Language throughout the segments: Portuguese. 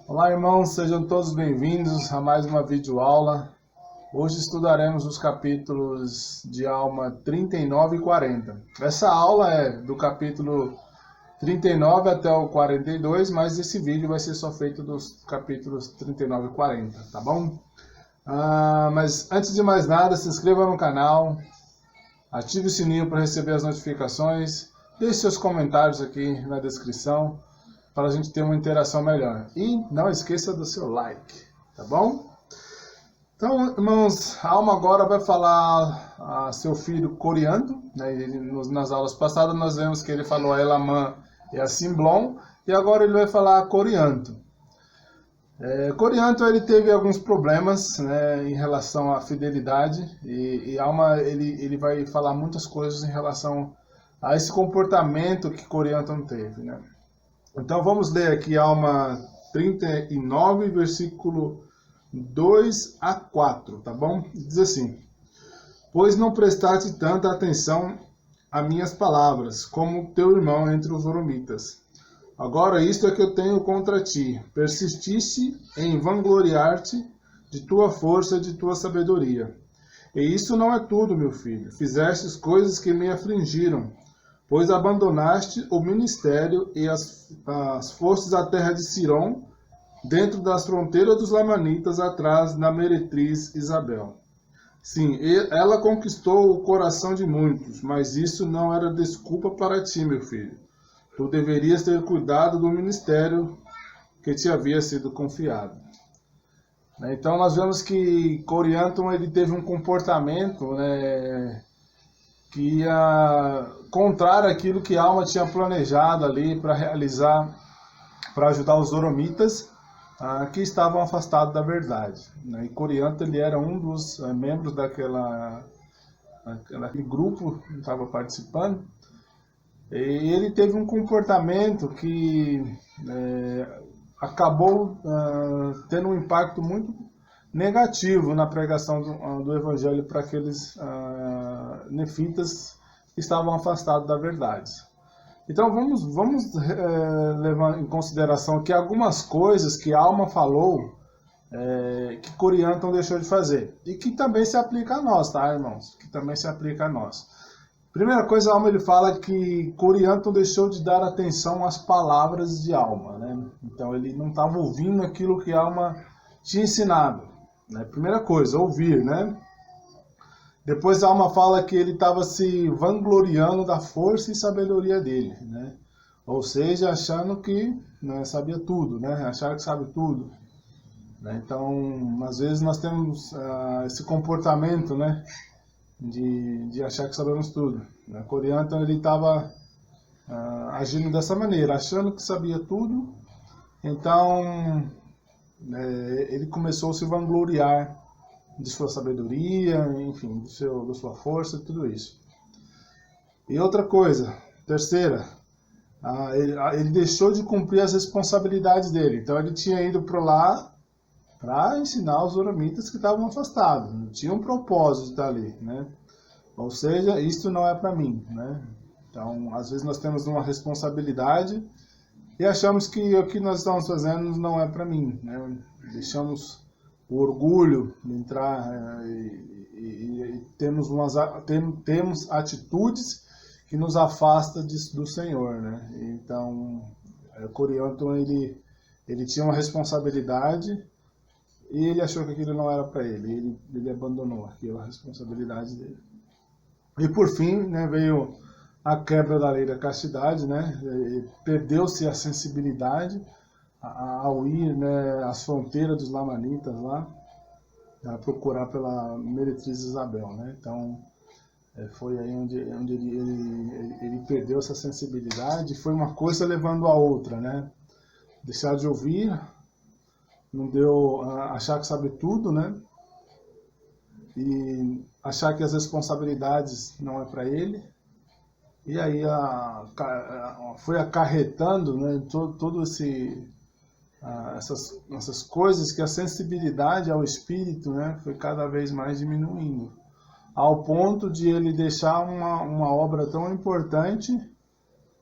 Olá, irmãos, sejam todos bem-vindos a mais uma videoaula. Hoje estudaremos os capítulos de alma 39 e 40. Essa aula é do capítulo 39 até o 42, mas esse vídeo vai ser só feito dos capítulos 39 e 40, tá bom? Mas antes de mais nada, se inscreva no canal, ative o sininho para receber as notificações, deixe seus comentários aqui na descrição, para a gente ter uma interação melhor. E não esqueça do seu like, tá bom? Então, irmãos, a alma agora vai falar a seu filho Corianto, né? Nas aulas passadas nós vemos que ele falou a Elamã e a Simblon, e agora ele vai falar a Corianto. Corianto ele teve alguns problemas, né, em relação à fidelidade, e alma ele vai falar muitas coisas em relação a esse comportamento que Corianto teve, né? Então vamos ler aqui Alma 39, versículo 2 a 4, tá bom? Diz assim: Pois não prestaste tanta atenção a minhas palavras, como teu irmão entre os oromitas. Agora isto é que eu tenho contra ti: persististe em vangloriar-te de tua força e de tua sabedoria. E isso não é tudo, meu filho. Fizestes coisas que me afligiram, pois abandonaste o ministério e as forças da terra de Sirom, dentro das fronteiras dos Lamanitas, atrás da meretriz Isabel. Sim, ela conquistou o coração de muitos, mas isso não era desculpa para ti, meu filho. Tu deverias ter cuidado do ministério que te havia sido confiado. Então nós vemos que Corianton ele teve um comportamento, né, que ia contrário àquilo que Alma tinha planejado ali para realizar, para ajudar os Oromitas que estavam afastados da verdade, né? E Corianto ele era um dos membros daquele grupo que estava participando, e ele teve um comportamento que acabou tendo um impacto muito negativo na pregação do evangelho para aqueles nefitas que estavam afastados da verdade. Então vamos levar em consideração aqui algumas coisas que Alma falou que Corianton deixou de fazer, e que também se aplica a nós, tá, irmãos? Que também se aplica a nós. Primeira coisa, Alma ele fala que Corianton deixou de dar atenção às palavras de Alma, né? Então ele não estava ouvindo aquilo que Alma tinha ensinado, né? Primeira coisa, ouvir, né? Depois a Alma fala que ele estava se vangloriando da força e sabedoria dele, né? Ou seja, achando que, né, sabia tudo, né? Achar que sabe tudo, né? Então, às vezes nós temos esse comportamento, né, de achar que sabemos tudo, né? Corianton ele estava agindo dessa maneira, achando que sabia tudo. Então ele começou a se vangloriar de sua sabedoria, enfim, da sua força, tudo isso. E outra coisa, terceira, ele deixou de cumprir as responsabilidades dele. Então ele tinha ido para lá para ensinar os oromitas que estavam afastados, não tinha um propósito de estar ali, né? Ou seja, isto não é para mim, né? Então, às vezes nós temos uma responsabilidade e achamos que o que nós estamos fazendo não é para mim, né? Deixamos o orgulho de entrar e temos atitudes que nos afastam do Senhor, né? Então, Corianton ele tinha uma responsabilidade e ele achou que aquilo não era para ele. Ele abandonou aquela responsabilidade dele. E por fim, né, veio a quebra da lei da castidade, né? Perdeu-se a sensibilidade ao ir, né, às fronteiras dos Lamanitas lá, a procurar pela meretriz Isabel, né? Então foi aí onde ele perdeu essa sensibilidade. Foi uma coisa levando a outra, né? Deixar de ouvir, não deu, achar que sabe tudo, né? E achar que as responsabilidades não é para ele. E aí foi acarretando, né, todo essas coisas, que a sensibilidade ao espírito, né, foi cada vez mais diminuindo, ao ponto de ele deixar uma obra tão importante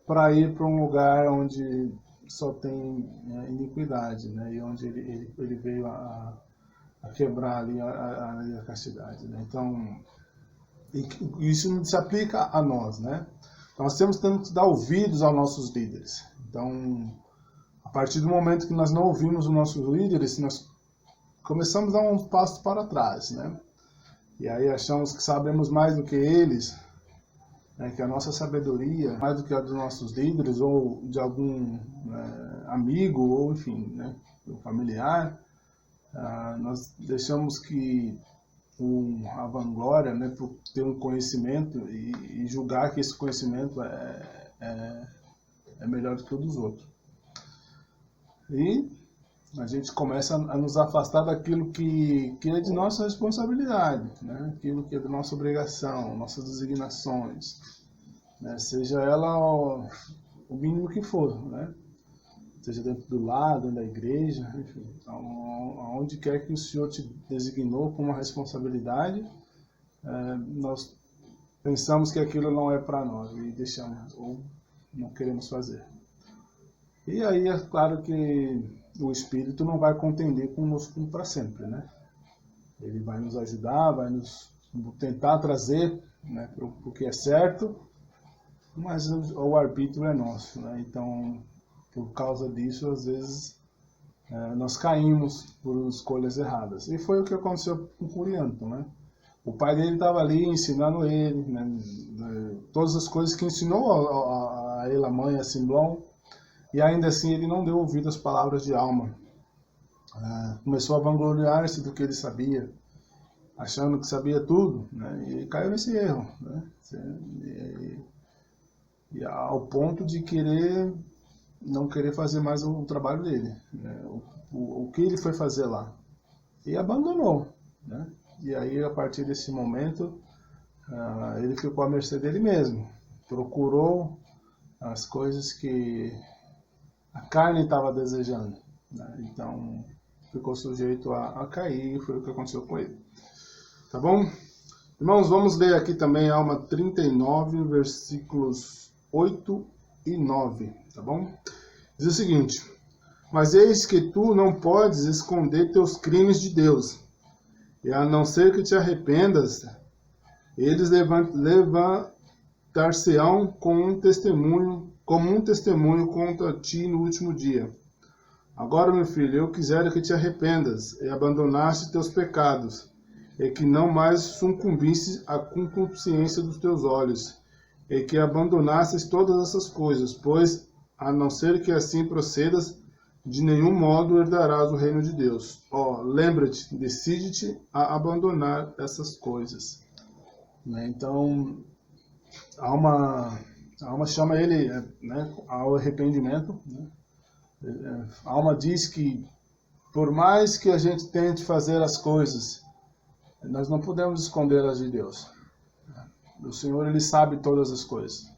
para ir para um lugar onde só tem iniquidade, né? E onde ele veio a quebrar ali a castidade, né? Então, isso não se aplica a nós, né? Nós temos que dar ouvidos aos nossos líderes. Então, a partir do momento que nós não ouvimos os nossos líderes, nós começamos a dar um passo para trás, né? E aí achamos que sabemos mais do que eles, né? Que a nossa sabedoria, mais do que a dos nossos líderes, ou de algum amigo, ou enfim, né? Um familiar, nós deixamos que a vanglória, né, por ter um conhecimento e julgar que esse conhecimento é melhor do que o dos outros. E a gente começa a nos afastar daquilo que é de nossa responsabilidade, né? Aquilo que é de nossa obrigação, nossas designações, né? Seja ela o mínimo que for, né? Seja dentro do lar, dentro da igreja, enfim, aonde quer que o Senhor te designou com uma responsabilidade, nós pensamos que aquilo não é para nós e deixamos, ou não queremos fazer. E aí é claro que o Espírito não vai contender conosco para sempre, né? Ele vai nos ajudar, vai nos tentar trazer, né, para o que é certo, mas o arbítrio é nosso, né? Então, por causa disso, às vezes, nós caímos por escolhas erradas. E foi o que aconteceu com o Corianto, né? O pai dele estava ali ensinando ele, né, todas as coisas que ensinou a ele, a mãe, a Simblon, e ainda assim ele não deu ouvido às palavras de Alma. Começou a vangloriar-se do que ele sabia, achando que sabia tudo, né? E caiu nesse erro, né? E ao ponto de não querer fazer mais o trabalho dele, né? O que ele foi fazer lá. E abandonou, né? E aí, a partir desse momento, ele ficou à mercê dele mesmo. Procurou as coisas que a carne estava desejando, né? Então, ficou sujeito a cair, e foi o que aconteceu com ele. Tá bom? Irmãos, vamos ler aqui também Alma 39, versículos 8 e 9, tá bom? Diz o seguinte: mas eis que tu não podes esconder teus crimes de Deus, e a não ser que te arrependas, eles levantar-se-ão como um testemunho contra ti no último dia. Agora, meu filho, eu quisera que te arrependas e abandonaste teus pecados, e que não mais sucumbisses à concupiscência dos teus olhos, e que abandonasses todas essas coisas, pois, a não ser que assim procedas, de nenhum modo herdarás o reino de Deus. Lembra-te, decide-te a abandonar essas coisas. Né? Então, a alma chama ele, né, ao arrependimento. Né? A alma diz que, por mais que a gente tente fazer as coisas, nós não podemos escondê-las de Deus. O Senhor, Ele sabe todas as coisas.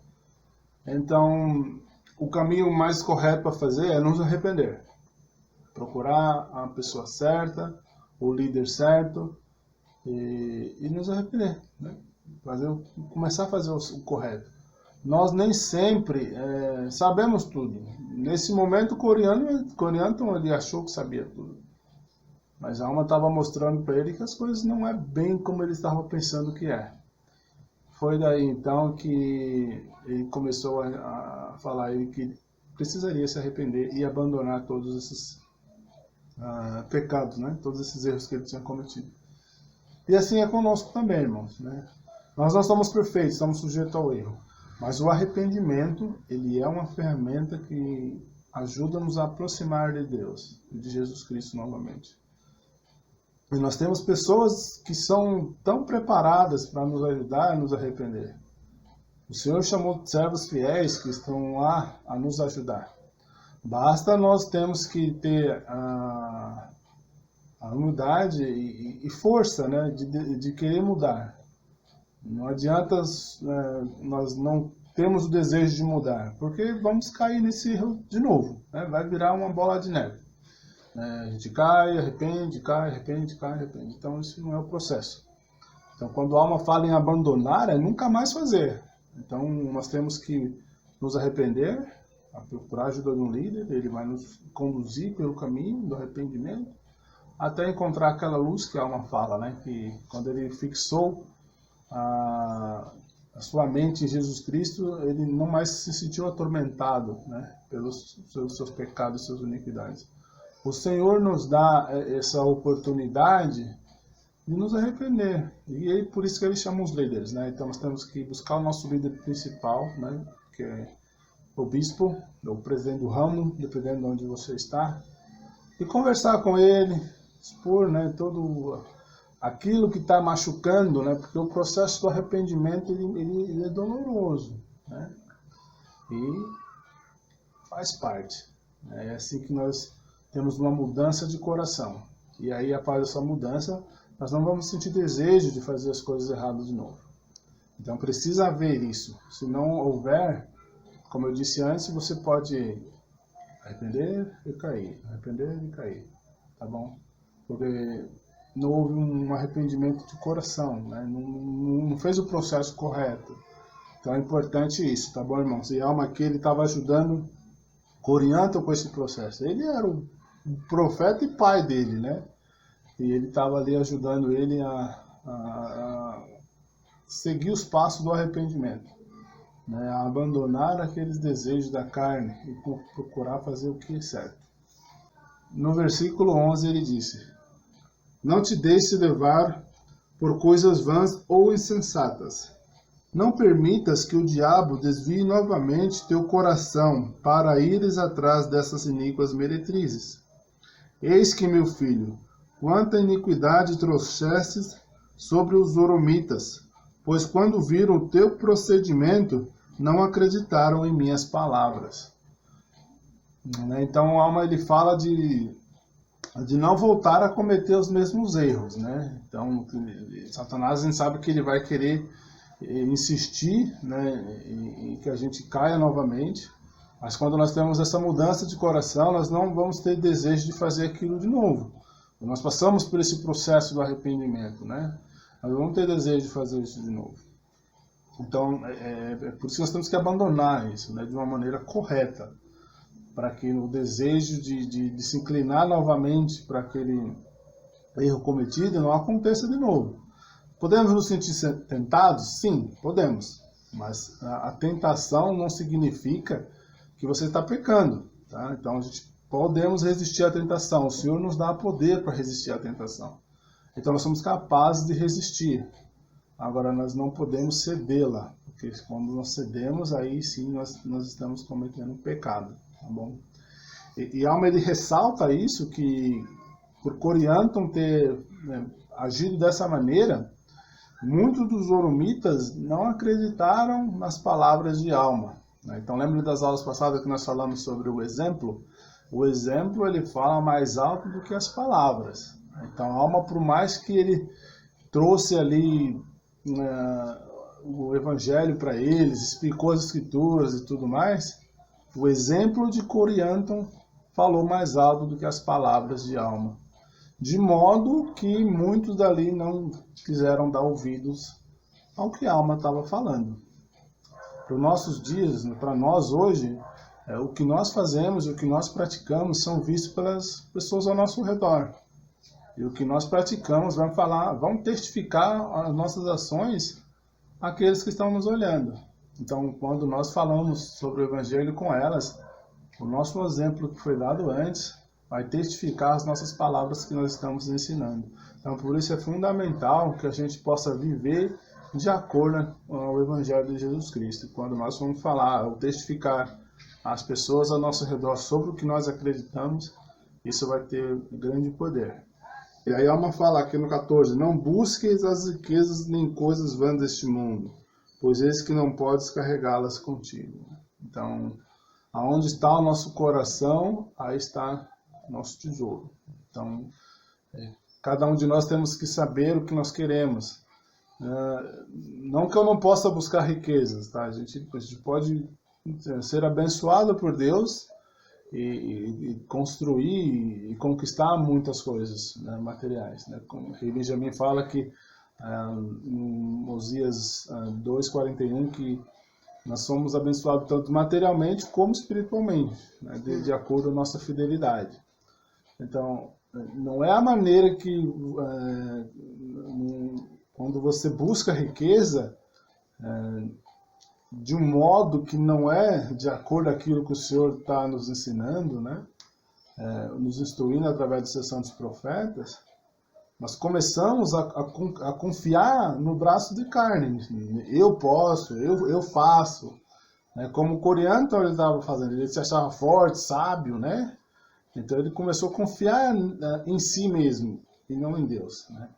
Então, o caminho mais correto para fazer é nos arrepender. Procurar a pessoa certa, o líder certo, e nos arrepender. Né? Começar a fazer o correto. Nós nem sempre sabemos tudo. Nesse momento, o Corianto ele achou que sabia tudo. Mas a alma estava mostrando para ele que as coisas não é bem como ele estava pensando que é. Foi daí então que ele começou a falar ele que precisaria se arrepender e abandonar todos esses pecados, né? Todos esses erros que ele tinha cometido. E assim é conosco também, irmãos, né? Nós não somos perfeitos, estamos sujeitos ao erro. Mas o arrependimento, ele é uma ferramenta que ajuda nos a aproximar de Deus, de Jesus Cristo novamente. E nós temos pessoas que são tão preparadas para nos ajudar a nos arrepender. O Senhor chamou servos fiéis que estão lá a nos ajudar. Basta nós termos que ter a humildade e força, né, de querer mudar. Não adianta nós não termos o desejo de mudar, porque vamos cair nesse erro de novo, né? Vai virar uma bola de neve. A gente cai, arrepende, cai, arrepende, cai, arrepende. Então isso não é o processo. Então quando a alma fala em abandonar, é nunca mais fazer. Então nós temos que nos arrepender, a procurar a ajuda de um líder, ele vai nos conduzir pelo caminho do arrependimento, até encontrar aquela luz que a alma fala, né? Que quando ele fixou a sua mente em Jesus Cristo, ele não mais se sentiu atormentado, né? Pelos seus pecados e suas iniquidades. O Senhor nos dá essa oportunidade de nos arrepender. E aí, por isso que ele chama os líderes, né? Então nós temos que buscar o nosso líder principal, né? Que é o bispo, ou o presidente do ramo, dependendo de onde você está, e conversar com ele, expor, né, todo aquilo que está machucando, né? Porque o processo do arrependimento ele é doloroso, né? E faz parte. É assim que nós temos uma mudança de coração. E aí, após essa mudança, nós não vamos sentir desejo de fazer as coisas erradas de novo. Então precisa haver isso. Se não houver, como eu disse antes, você pode arrepender e cair, arrepender e cair, tá bom? Porque não houve um arrependimento de coração, né? Não fez o processo correto. Então é importante isso, tá bom, irmãos? E Alma aqui, ele estava ajudando Corianton com esse processo. Ele era o profeta e pai dele, né? E ele estava ali ajudando ele a seguir os passos do arrependimento, né? A abandonar aqueles desejos da carne e procurar fazer o que é certo. No versículo 11 ele disse: não te deixes levar por coisas vãs ou insensatas. Não permitas que o diabo desvie novamente teu coração para ires atrás dessas iníquas meretrizes. Eis que, meu filho, quanta iniquidade trouxestes sobre os zoromitas, pois quando viram o teu procedimento, não acreditaram em minhas palavras. Então, Alma, ele fala de não voltar a cometer os mesmos erros, né? Então, Satanás, a gente sabe que ele vai querer insistir, né, em que a gente caia novamente, mas quando nós temos essa mudança de coração, nós não vamos ter desejo de fazer aquilo de novo. Nós passamos por esse processo do arrependimento, né? Nós não vamos ter desejo de fazer isso de novo. Então, é por isso que nós temos que abandonar isso, né, de uma maneira correta, para que o desejo de se inclinar novamente para aquele erro cometido não aconteça de novo. Podemos nos sentir tentados? Sim, podemos. Mas a tentação não significa que você está pecando, tá? Então, podemos resistir à tentação. O Senhor nos dá poder para resistir à tentação. Então, nós somos capazes de resistir. Agora, nós não podemos cedê-la. Porque quando nós cedemos, aí sim nós estamos cometendo um pecado. Tá bom? E Alma, ele ressalta isso, que por Corianton ter, né, agido dessa maneira, muitos dos zoromitas não acreditaram nas palavras de Alma, né? Então, lembra das aulas passadas que nós falamos sobre o exemplo? O exemplo, ele fala mais alto do que as palavras. Então, Alma, por mais que ele trouxe ali o evangelho para eles, explicou as escrituras e tudo mais, o exemplo de Corianton falou mais alto do que as palavras de Alma. De modo que muitos dali não quiseram dar ouvidos ao que a Alma estava falando. Para os nossos dias, para nós hoje, o que nós fazemos e o que nós praticamos são vistos pelas pessoas ao nosso redor. E o que nós praticamos, vão testificar as nossas ações àqueles que estão nos olhando. Então, quando nós falamos sobre o Evangelho com elas, o nosso exemplo que foi dado antes vai testificar as nossas palavras que nós estamos ensinando. Então, por isso é fundamental que a gente possa viver de acordo com o Evangelho de Jesus Cristo. Quando nós vamos falar ou testificar às pessoas ao nosso redor sobre o que nós acreditamos, isso vai ter grande poder. E aí Alma fala aqui no 14, não busques as riquezas nem coisas vãs deste mundo, pois eis que não podes carregá-las contigo. Então, aonde está o nosso coração, aí está nosso tesouro. Então, cada um de nós temos que saber o que nós queremos. Não que eu não possa buscar riquezas, tá? A gente pode ser abençoado por Deus e construir e conquistar muitas coisas, né, materiais, né? Como o Benjamin fala que em Osias 2:41 que Nós somos abençoados tanto materialmente como espiritualmente, né, de acordo com a nossa fidelidade. Então, não é a maneira que, quando você busca riqueza, de um modo que não é de acordo com aquilo que o Senhor está nos ensinando, né, nos instruindo através dos seus santos profetas, nós começamos a confiar no braço de carne. Eu posso, eu faço. Né? Como o coreano ele estava fazendo, ele se achava forte, sábio, né? Então ele começou a confiar em si mesmo e não em Deus. Né?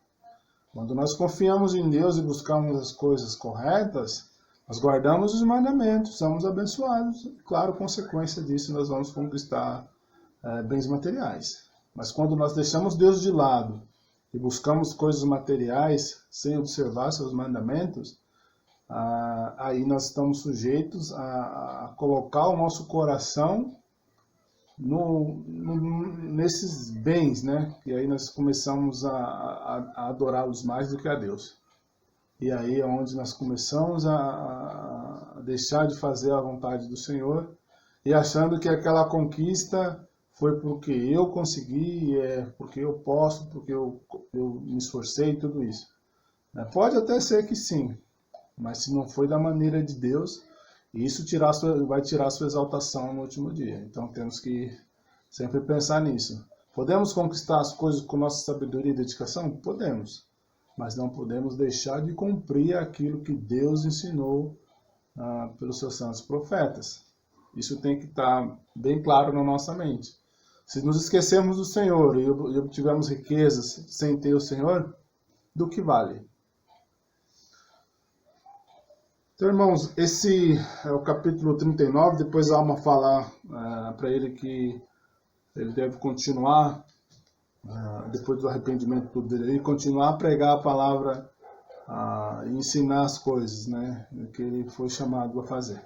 Quando nós confiamos em Deus e buscamos as coisas corretas, nós guardamos os mandamentos, somos abençoados. Claro, consequência disso, nós vamos conquistar bens materiais. Mas quando nós deixamos Deus de lado e buscamos coisas materiais sem observar seus mandamentos, aí nós estamos sujeitos a colocar o nosso coração nesses bens, né? E aí nós começamos a adorá-los mais do que a Deus. E aí é onde nós começamos a deixar de fazer a vontade do Senhor e achando que aquela conquista foi porque eu consegui, porque eu posso, porque eu me esforcei e tudo isso. Pode até ser que sim, mas se não foi da maneira de Deus, isso vai tirar a sua exaltação no último dia. Então temos que sempre pensar nisso. Podemos conquistar as coisas com nossa sabedoria e dedicação? Podemos, mas não podemos deixar de cumprir aquilo que Deus ensinou pelos seus santos profetas. Isso tem que estar bem claro na nossa mente. Se nos esquecermos do Senhor e obtivermos riquezas sem ter o Senhor, do que vale? Então, irmãos, esse é o capítulo 39. Depois a alma falar para ele que ele deve continuar, depois do arrependimento dele, ele continuar a pregar a palavra e ensinar as coisas, né, que ele foi chamado a fazer.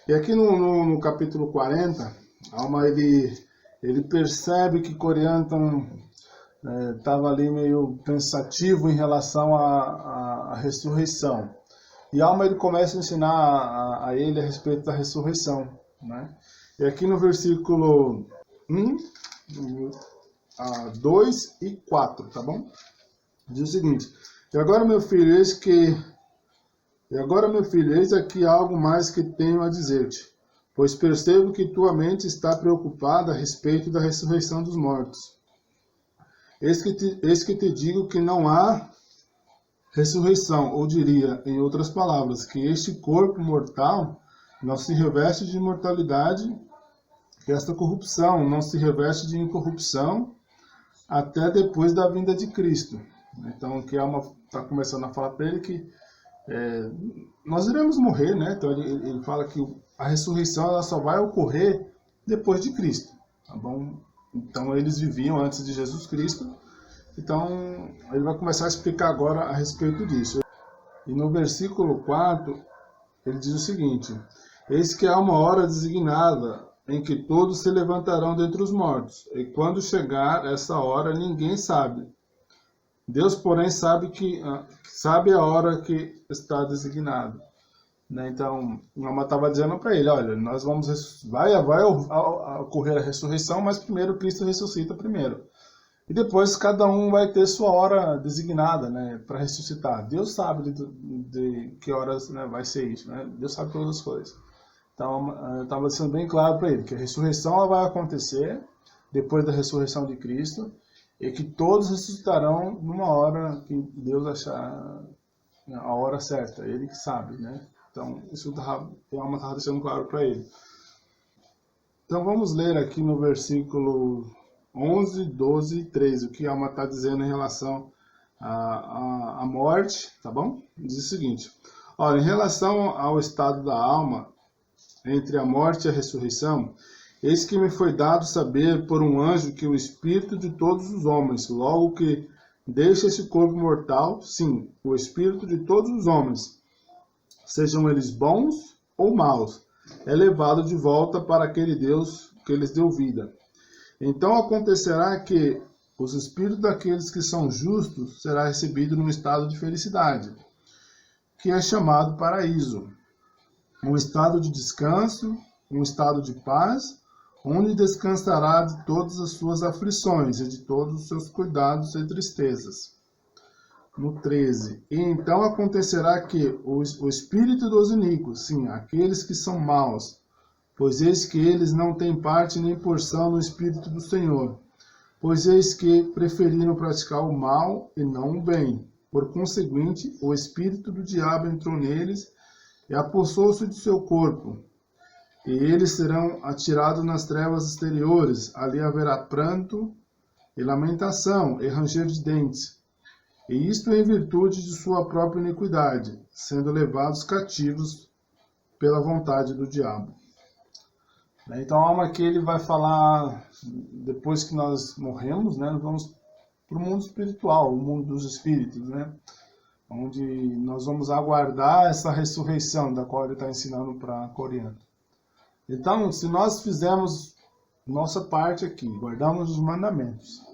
E aqui no capítulo 40, a alma ele percebe que Corianton estava ali meio pensativo em relação à ressurreição. E a alma ele começa a ensinar a ele a respeito da ressurreição. Né? E aqui no versículo 1, 2 e 4, tá bom? Diz o seguinte: E agora, meu filho, eis aqui algo mais que tenho a dizer-te. Pois percebo que tua mente está preocupada a respeito da ressurreição dos mortos. Eis que te digo que não há ressurreição, ou diria, em outras palavras, que este corpo mortal não se reveste de imortalidade, que esta corrupção não se reveste de incorrupção, até depois da vinda de Cristo. Então, que a alma está começando a falar para ele que nós iremos morrer, né? Então ele fala que a ressurreição ela só vai ocorrer depois de Cristo, tá bom? Então eles viviam antes de Jesus Cristo, então ele vai começar a explicar agora a respeito disso. E no versículo 4, ele diz o seguinte: Eis que há uma hora designada em que todos se levantarão dentre os mortos, e quando chegar essa hora ninguém sabe. Deus, porém, sabe a hora que está designado. Né? Então, a alma estava dizendo para ele, olha, vai ocorrer a ressurreição, mas primeiro Cristo ressuscita primeiro. E depois cada um vai ter sua hora designada, né, para ressuscitar. Deus sabe de que horas, né, vai ser isso. Né? Deus sabe todas as coisas. Então, eu estava sendo bem claro para ele que a ressurreição ela vai acontecer depois da ressurreição de Cristo, e que todos ressuscitarão numa hora que Deus achar a hora certa, ele que sabe, né? Então, isso a alma estava deixando claro para ele. Então, vamos ler aqui no versículo 11, 12 e 13, o que a alma está dizendo em relação à morte, tá bom? Diz o seguinte: olha, em relação ao estado da alma, entre a morte e a ressurreição, eis que me foi dado saber por um anjo que o espírito de todos os homens, logo que deixa esse corpo mortal, sim, o espírito de todos os homens, sejam eles bons ou maus, é levado de volta para aquele Deus que lhes deu vida. Então acontecerá que os espíritos daqueles que são justos será recebido num estado de felicidade, que é chamado paraíso. um estado de descanso, um estado de paz, onde descansará de todas as suas aflições e de todos os seus cuidados e tristezas. No 13. E então acontecerá que o espírito dos iníquos, sim, aqueles que são maus, pois eis que eles não têm parte nem porção no Espírito do Senhor, pois eis que preferiram praticar o mal e não o bem. Por conseguinte, o espírito do diabo entrou neles e apossou-se de seu corpo. E eles serão atirados nas trevas exteriores. Ali haverá pranto e lamentação e ranger de dentes. E isto em virtude de sua própria iniquidade, sendo levados cativos pela vontade do diabo. Então, a alma aqui ele vai falar, depois que nós morremos, né, nós vamos para o mundo espiritual, o mundo dos espíritos, né, onde nós vamos aguardar essa ressurreição da qual ele está ensinando para Corinto. Então, se nós fizermos nossa parte aqui, guardamos os mandamentos,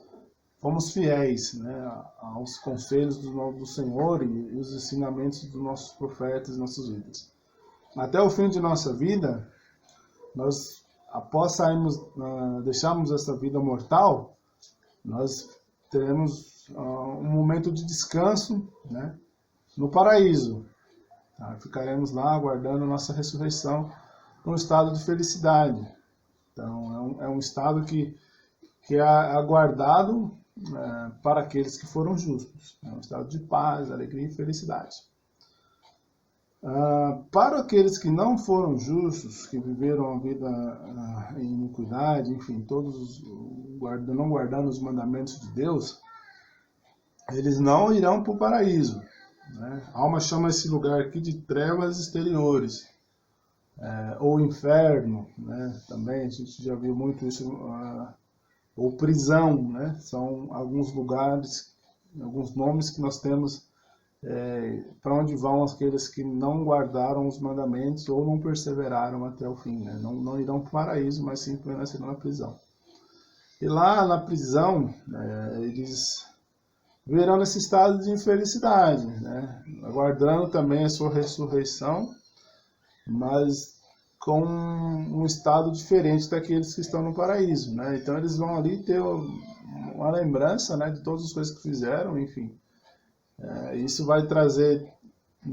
fomos fiéis, né, aos conselhos do Senhor e os ensinamentos dos nossos profetas e nossas vidas, até o fim de nossa vida, nós, após sairmos, deixarmos essa vida mortal, nós teremos um momento de descanso, né, no paraíso. Tá? Ficaremos lá aguardando nossa ressurreição num estado de felicidade. Então, é um estado que é aguardado para aqueles que foram justos. É um estado de paz, alegria e felicidade. Para aqueles que não foram justos, que viveram a vida em iniquidade, enfim, todos não guardando os mandamentos de Deus, eles não irão para o paraíso. Né? A alma chama esse lugar aqui de trevas exteriores, ou inferno, né? Também a gente já viu muito isso, ou prisão, né? São alguns lugares, alguns nomes que nós temos para onde vão aqueles que não guardaram os mandamentos ou não perseveraram até o fim, né? Não irão para o paraíso, mas sim permanecerão na prisão. E lá na prisão, eles verão nesse estado de infelicidade, né? Aguardando também a sua ressurreição, mas com um estado diferente daqueles que estão no paraíso, né? Então eles vão ali ter uma lembrança, né, de todas as coisas que fizeram, enfim. Isso vai trazer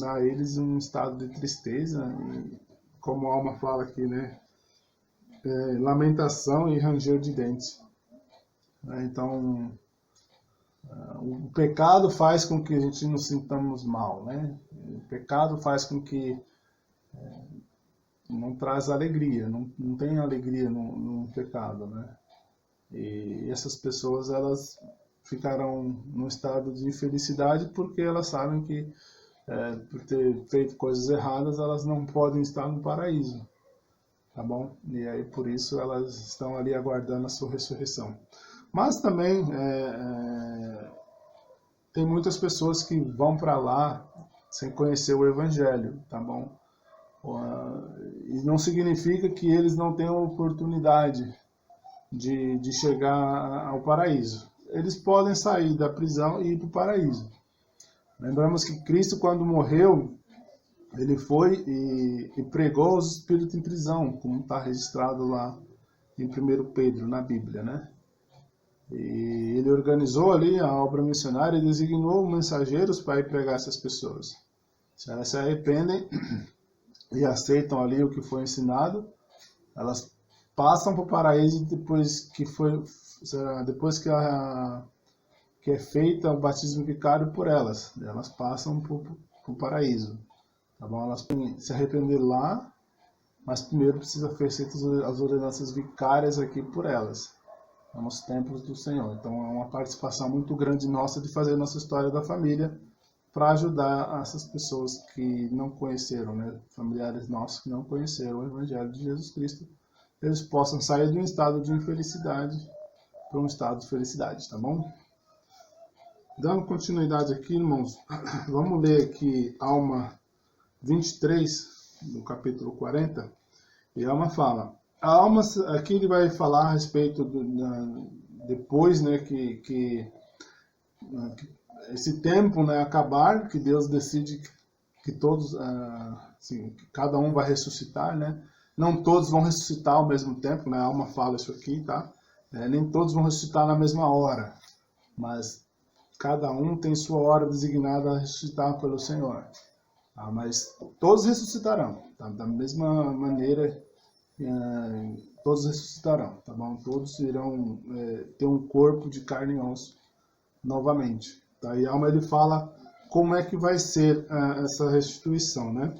a eles um estado de tristeza, e, como a alma fala aqui, né, lamentação e ranger de dentes. Então, o pecado faz com que a gente nos sintamos mal, né? O pecado faz com que não traz alegria, não tem alegria no pecado, né? E essas pessoas, elas ficarão num estado de infelicidade porque elas sabem que, por ter feito coisas erradas, elas não podem estar no paraíso, tá bom? E aí, por isso, elas estão ali aguardando a sua ressurreição. Mas também tem muitas pessoas que vão para lá sem conhecer o Evangelho, tá bom? E não significa que eles não tenham oportunidade de chegar ao paraíso. Eles podem sair da prisão e ir para o paraíso. Lembramos que Cristo, quando morreu, ele foi e pregou aos espíritos em prisão, como está registrado lá em 1 Pedro, na Bíblia, né? E ele organizou ali a obra missionária e designou mensageiros para ir pregar essas pessoas. Se elas se arrependem e aceitam ali o que foi ensinado, elas passam para o paraíso depois que é feita o batismo vicário por elas. Elas passam para o paraíso. Tá bom? Elas podem se arrepender lá, mas primeiro precisa ser feitas as ordenanças vicárias aqui por elas, nos templos do Senhor. Então é uma participação muito grande nossa de fazer nossa história da família para ajudar essas pessoas que não conheceram, né? Familiares nossos que não conheceram o Evangelho de Jesus Cristo, eles possam sair de um estado de infelicidade para um estado de felicidade, tá bom? Dando continuidade aqui, irmãos, vamos ler aqui Alma 23, no capítulo 40, e a alma fala. A alma, aqui ele vai falar a respeito, depois, né, que esse tempo, né, acabar, que Deus decide que todos, assim, que cada um vai ressuscitar, né? Não todos vão ressuscitar ao mesmo tempo, né? A alma fala isso aqui, tá? Nem todos vão ressuscitar na mesma hora, mas cada um tem sua hora designada a ressuscitar pelo Senhor. Tá? Mas todos ressuscitarão, tá? Da mesma maneira, todos ressuscitarão, tá bom? Todos irão ter um corpo de carne e osso novamente. Tá? E Alma ele fala como é que vai ser essa restituição, né?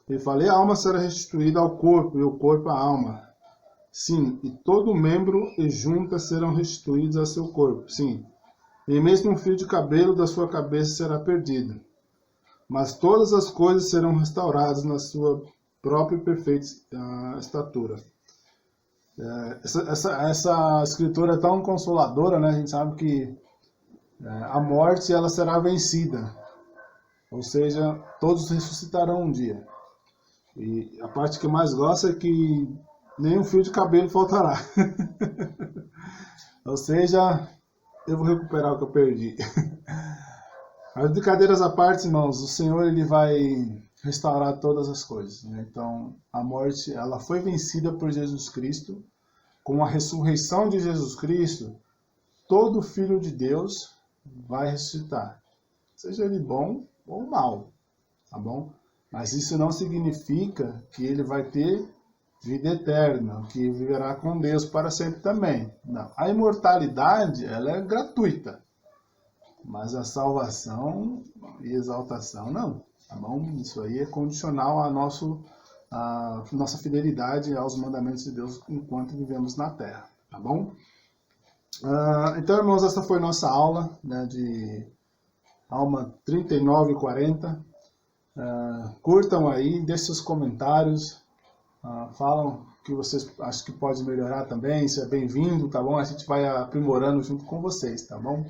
Ele fala, e a alma será restituída ao corpo, e o corpo à alma. Sim, e todo membro e junta serão restituídos a seu corpo. Sim, e mesmo um fio de cabelo da sua cabeça será perdido. Mas todas as coisas serão restauradas na sua própria e perfeita estatura. Essa escritura é tão consoladora, né? A gente sabe que a morte ela será vencida. Ou seja, todos ressuscitarão um dia. E a parte que eu mais gosto é que nenhum fio de cabelo faltará. Ou seja, eu vou recuperar o que eu perdi. As brincadeiras à parte, irmãos, o Senhor ele vai restaurar todas as coisas, né? Então, a morte ela foi vencida por Jesus Cristo. Com a ressurreição de Jesus Cristo, todo filho de Deus vai ressuscitar. Seja ele bom ou mal, tá bom? Mas isso não significa que ele vai ter vida eterna, que viverá com Deus para sempre também. Não. A imortalidade, ela é gratuita. Mas a salvação e exaltação, não. Tá bom? Isso aí é condicional a nossa fidelidade aos mandamentos de Deus enquanto vivemos na Terra. Tá bom? Então, irmãos, essa foi nossa aula, né, de Alma 39 e 40. Curtam aí, deixem seus comentários, falam o que vocês acham que pode melhorar também, isso é bem-vindo, tá bom? A gente vai aprimorando junto com vocês, tá bom?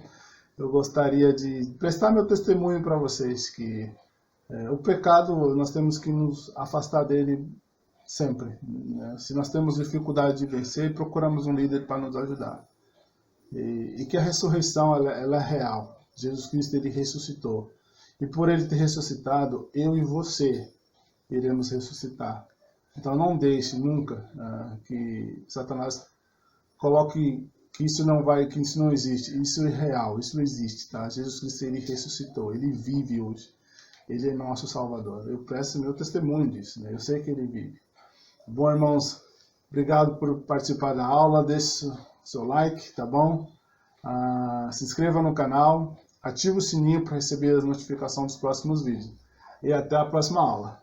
Eu gostaria de prestar meu testemunho para vocês, que o pecado, nós temos que nos afastar dele sempre, né? Se nós temos dificuldade de vencer, procuramos um líder para nos ajudar. E que a ressurreição ela é real. Jesus Cristo ele ressuscitou. E por ele ter ressuscitado, eu e você iremos ressuscitar. Então não deixe nunca que Satanás coloque que isso não existe. Isso é real, isso existe, tá? Jesus Cristo ele ressuscitou, ele vive hoje. Ele é nosso Salvador. Eu presto meu testemunho disso, né? Eu sei que ele vive. Bom, irmãos, obrigado por participar da aula. Deixe seu like, tá bom? Se inscreva no canal. Ative o sininho para receber as notificações dos próximos vídeos. E até a próxima aula.